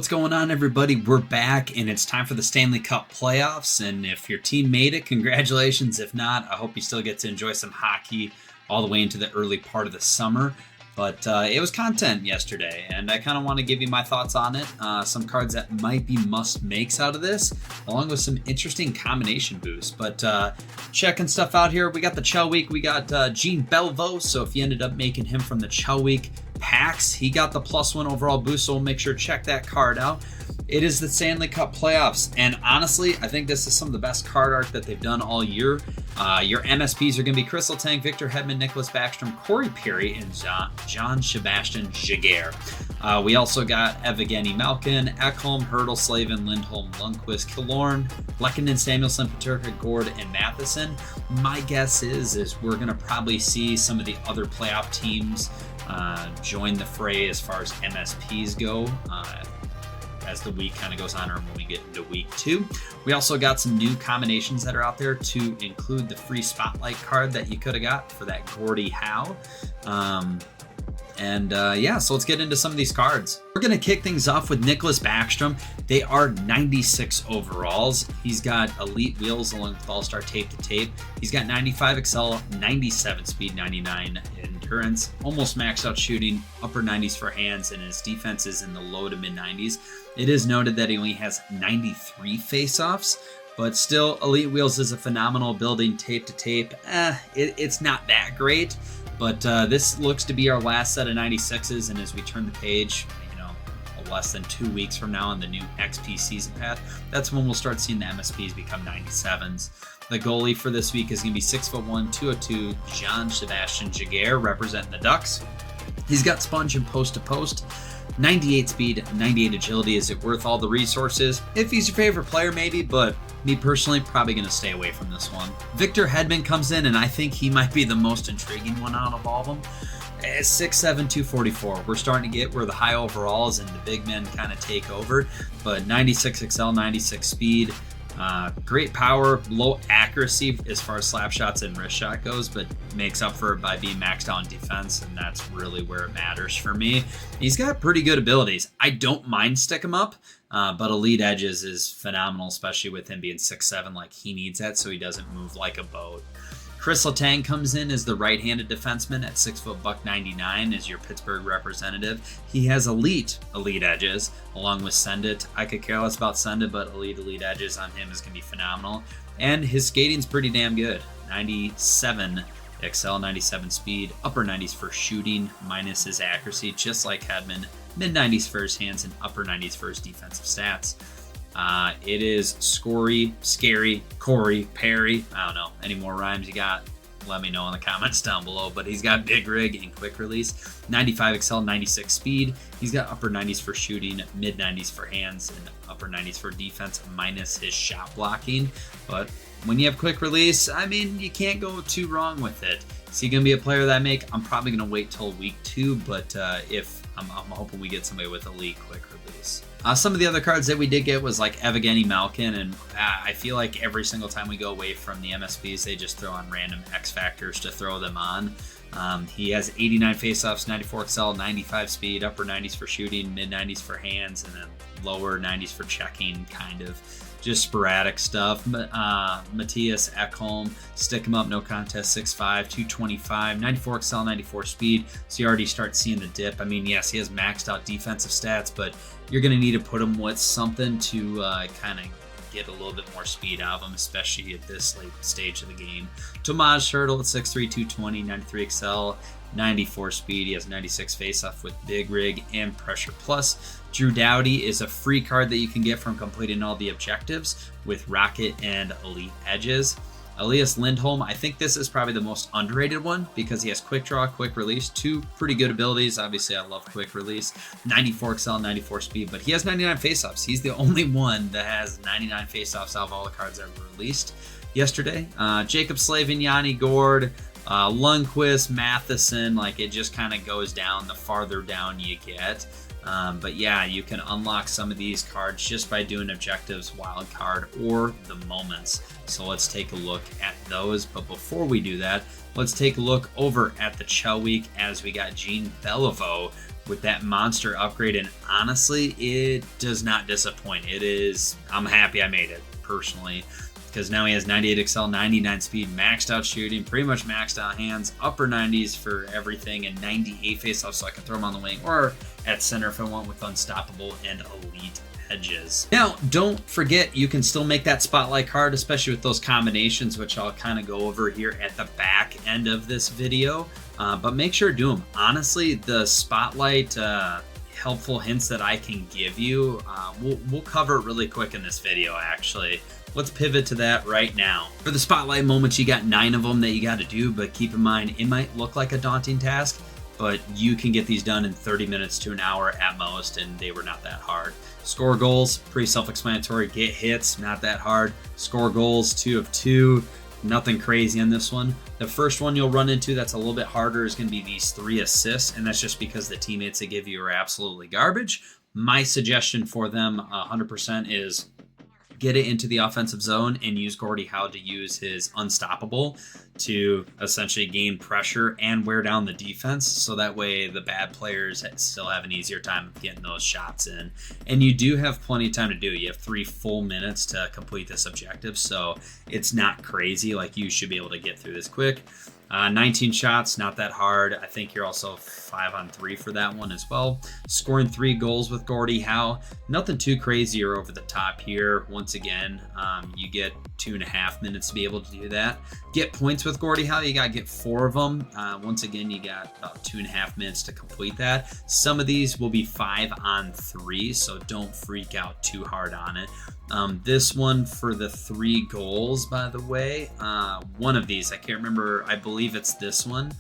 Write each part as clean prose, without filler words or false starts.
What's going on, everybody? We're back, and it's time for the Stanley Cup Playoffs. And if your team made it, congratulations. If not, I hope you still get to enjoy some hockey all the way into the early part of the summer. But it was content yesterday, and I kind of want to give you my thoughts on it. Some cards that might be must-makes out of this, along with some interesting combination boosts. But checking stuff out here, we got the Chell Week. We got Gene Belvo, so if you ended up making him from the Chell Week packs, he got the +1 overall boost, so we'll make sure to check that card out. It is the Stanley Cup Playoffs, and honestly, I think this is some of the best card art that they've done all year. Your MSPs are going to be Crystal Tank, Victor Hedman, Nicholas Backstrom, Corey Perry, and John Sebastian Jaguar. We also got Evgeny Malkin, Ekholm, Hurdle, Slavin, Lindholm, Lundqvist, Killorn, Lehkonen, Samuelson, Peterka, Gord, and Matheson. My guess is we're going to probably see some of the other playoff teams join the fray as far as MSPs go as the week kind of goes on, or when we get into week 2. We also got some new combinations that are out there to include the free spotlight card that you could have got for that Gordie Howe. So let's get into some of these cards. We're going to kick things off with Nicholas Backstrom. They are 96 overalls. He's got elite wheels along with all-star tape to tape. He's got 95 Excel, 97 speed, 99 endurance, almost maxed out shooting, upper 90s for hands, and his defense is in the low to mid 90s. It is noted that he only has 93 face-offs, but still, elite wheels is a phenomenal building tape to tape. It's not that great. But this looks to be our last set of 96s, and as we turn the page, less than 2 weeks from now on the new XP season path, that's when we'll start seeing the MSPs become 97s. The goalie for this week is going to be 6'1", 202, John Sebastian Jaguar, representing the Ducks. He's got sponge and post-to-post, 98 speed, 98 agility. Is it worth all the resources? If he's your favorite player, maybe, but me personally, probably going to stay away from this one. Victor Hedman comes in, and I think he might be the most intriguing one out of all of them. 6'7", 244. We're starting to get where the high overalls and the big men kind of take over, but 96 XL, 96 speed. Great power, low accuracy as far as slap shots and wrist shot goes, but makes up for it by being maxed out in defense, and that's really where it matters for me. He's got pretty good abilities. I don't mind stick him up, but elite edges is phenomenal, especially with him being 6'7", like he needs that so he doesn't move like a boat. Crystal Tang comes in as the right-handed defenseman at 6'99" as your Pittsburgh representative. He has elite edges along with Send It. I could care less about Send It, but elite edges on him is going to be phenomenal. And his skating's pretty damn good. 97 XL, 97 speed, upper 90s for shooting, minus his accuracy, just like Hedman. Mid 90s for his hands and upper 90s for his defensive stats. It is Scory, Scary, Corey, Perry. I don't know. Any more rhymes you got? Let me know in the comments down below. But he's got big rig and quick release. 95 XL, 96 speed. He's got upper 90s for shooting, mid 90s for hands, and upper 90s for defense, minus his shot blocking. But when you have quick release, I mean, you can't go too wrong with it. Is he going to be a player that I make? I'm probably going to wait till week 2, but if I'm hoping we get somebody with elite quick release. Some of the other cards that we did get was like Evgeny Malkin, and I feel like every single time we go away from the MSPs, they just throw on random X factors to throw them on. He has 89 faceoffs, 94 XL, 95 speed, upper 90s for shooting, mid 90s for hands, and then lower 90s for checking, kind of. Just sporadic stuff. Matthias Ekholm, stick him up, no contest, 6'5", 225, 94 XL, 94 speed. So you already start seeing the dip. I mean, yes, he has maxed out defensive stats, but you're going to need to put him with something to kind of get a little bit more speed out of him, especially at this late stage of the game. Tomas Hurdle at 6'3", 220, 93 XL, 94 speed. He has 96 faceoff with big rig and pressure plus. Drew Doughty is a free card that you can get from completing all the objectives with Rocket and Elite Edges. Elias Lindholm, I think this is probably the most underrated one because he has quick draw, quick release, 2 pretty good abilities. Obviously, I love quick release. 94 XL, 94 speed, but he has 99 faceoffs. He's the only one that has 99 faceoffs out of all the cards that were released yesterday. Jacob Slavin, Yanni Gord, Lundqvist, Matheson, like it just kind of goes down the farther down you get. But yeah, you can unlock some of these cards just by doing objectives, wild card, or the moments. So let's take a look at those. But before we do that, let's take a look over at the Chell Week as we got Gene Belvo with that monster upgrade, and honestly, it does not disappoint. I'm happy I made it, personally, because now he has 98 excel, 99 speed, maxed out shooting, pretty much maxed out hands, upper 90s for everything, and 98 faceoff, so I can throw him on the wing or at center if I want with unstoppable and elite edges. Now, don't forget, you can still make that spotlight card, especially with those combinations, which I'll kind of go over here at the back end of this video. But make sure to do them. Honestly, the spotlight helpful hints that I can give you, we'll cover it really quick in this video, actually. Let's pivot to that right now. For the spotlight moments, you got 9 of them that you got to do, but keep in mind, it might look like a daunting task, but you can get these done in 30 minutes to an hour at most, and they were not that hard. Score goals, pretty self-explanatory. Get hits, not that hard. Score goals, 2 of 2. Nothing crazy on this one. The first one you'll run into that's a little bit harder is going to be these 3 assists, and that's just because the teammates they give you are absolutely garbage. My suggestion for them 100% is get it into the offensive zone and use Gordie Howe to use his unstoppable to essentially gain pressure and wear down the defense, so that way the bad players still have an easier time of getting those shots in. And you do have plenty of time to do it. You have 3 full minutes to complete this objective, so it's not crazy. Like, you should be able to get through this quick. 19 shots, not that hard. I think you're also 5 on 3 for that one as well. Scoring 3 goals with Gordie Howe. Nothing too crazy or over the top here. Once again, you get 2.5 minutes to be able to do that. Get points with Gordie Howe. You got to get 4 of them. Once again, you got about 2.5 minutes to complete that. Some of these will be 5 on 3, so don't freak out too hard on it. This one for the 3 goals, by the way, one of these, I can't remember, I believe it's this one.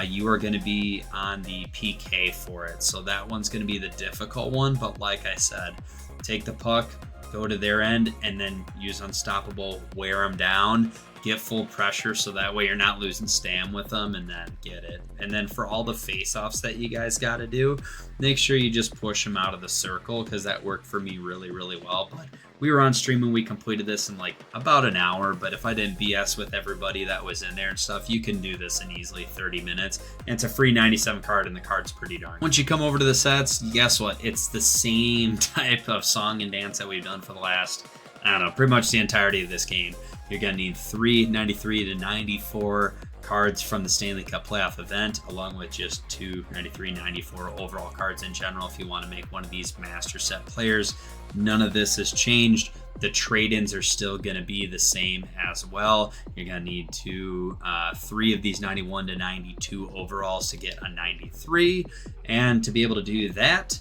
You are going to be on the PK for it. So that one's going to be the difficult one. But like I said, take the puck, go to their end, and then use unstoppable, wear them down, get full pressure, so that way you're not losing stam with them, and then get it. And then for all the face-offs that you guys got to do, make sure you just push them out of the circle, because that worked for me really, really well. But we were on stream when we completed this in like about an hour, but if I didn't BS with everybody that was in there and stuff, you can do this in easily 30 minutes. And it's a free 97 card, and the card's pretty darn. Once you come over to the sets, guess what? It's the same type of song and dance that we've done for the last, I don't know, pretty much the entirety of this game. You're going to need 3 93 to 94 cards from the Stanley Cup Playoff event, along with just 2 93 94 overall cards in general if you want to make one of these master set players. None of this has changed. The trade-ins are still going to be the same as well. You're going to need 3 of these 91 to 92 overalls to get a 93. And to be able to do that,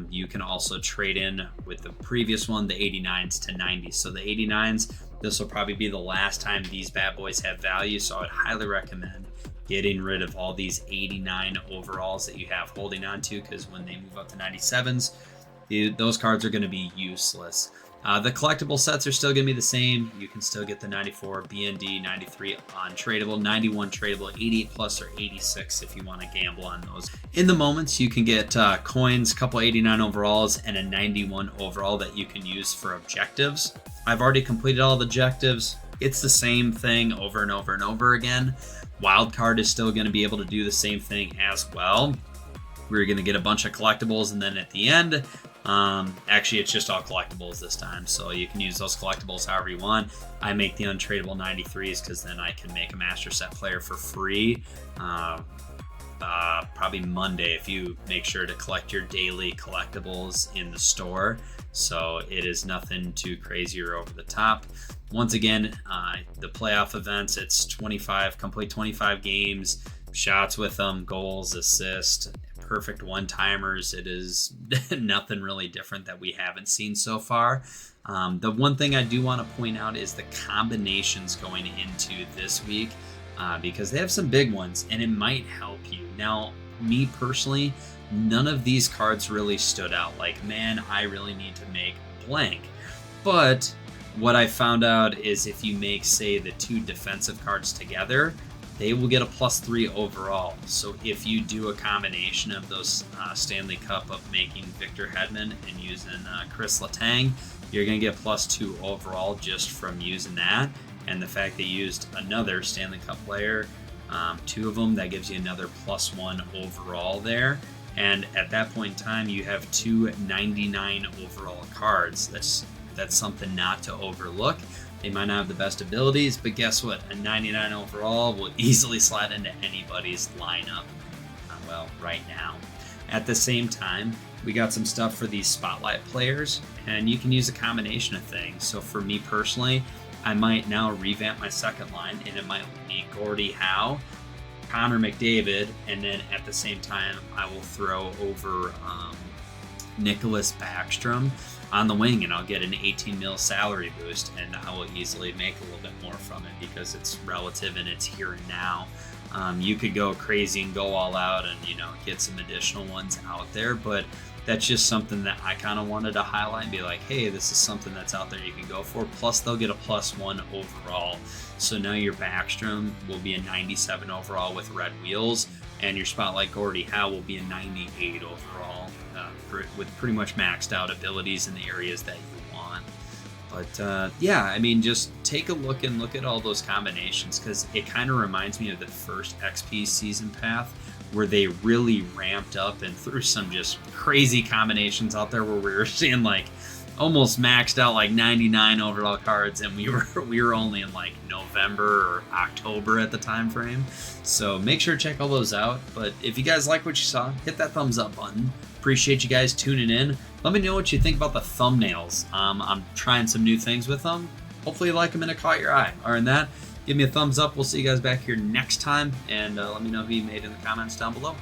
you can also trade in with the previous one, the 89s to 90s. So the 89s, this will probably be the last time these bad boys have value. So I would highly recommend getting rid of all these 89 overalls that you have holding on to, because when they move up to 97s, those cards are going to be useless. The collectible sets are still going to be the same. You can still get the 94 BND, 93 untradeable, 91 tradable, 88 plus or 86 if you want to gamble on those. In the moments, you can get coins, a couple 89 overalls, and a 91 overall that you can use for objectives. I've already completed all the objectives. It's the same thing over and over and over again. Wildcard is still going to be able to do the same thing as well. We're going to get a bunch of collectibles, and then at the end, actually it's just all collectibles this time, so you can use those collectibles however you want. I make the untradeable 93s because then I can make a master set player for free. Probably Monday if you make sure to collect your daily collectibles in the store. So it is nothing too crazy or over the top. Once again, the playoff events, it's 25, complete 25 games, shots with them, goals, assists, perfect one-timers. It is nothing really different that we haven't seen so far. The one thing I do want to point out is the combinations going into this week, because they have some big ones and it might help you. Now, me personally, none of these cards really stood out like, man, I really need to make blank. But what I found out is if you make, say, the 2 defensive cards together, they will get a +3 overall. So if you do a combination of those Stanley Cup of making Victor Hedman and using Chris Letang, you're going to get +2 overall just from using that. And the fact they used another Stanley Cup player, 2 of them, that gives you another +1 overall there. And at that point in time, you have 299 overall cards. That's something not to overlook. They might not have the best abilities, but guess what? A 99 overall will easily slide into anybody's lineup. Well, right now. At the same time, we got some stuff for these spotlight players, and you can use a combination of things. So for me personally, I might now revamp my second line, and it might be Gordie Howe, Connor McDavid, and then at the same time, I will throw over Nicholas Backstrom on the wing, and I'll get an 18 mil salary boost, and I will easily make a little bit more from it because it's relative and it's here and now. You could go crazy and go all out and, get some additional ones out there, but that's just something that I kind of wanted to highlight and be like, hey, this is something that's out there you can go for. Plus, they'll get a +1 overall. So now your Backstrom will be a 97 overall with red wheels, and your Spotlight Gordie Howe will be a 98 overall with pretty much maxed out abilities in the areas that you want. But yeah, I mean, just take a look at all those combinations, because it kind of reminds me of the first XP season path, where they really ramped up and threw some just crazy combinations out there where we were seeing like almost maxed out like 99 overall cards, and we were only in like November or October at the time frame. So make sure to check all those out. But if you guys like what you saw, hit that thumbs up button. Appreciate you guys tuning in. Let me know what you think about the thumbnails. I'm trying some new things with them. Hopefully you like them and it caught your eye. Other than that, give me a thumbs up. We'll see you guys back here next time, and let me know who you made in the comments down below.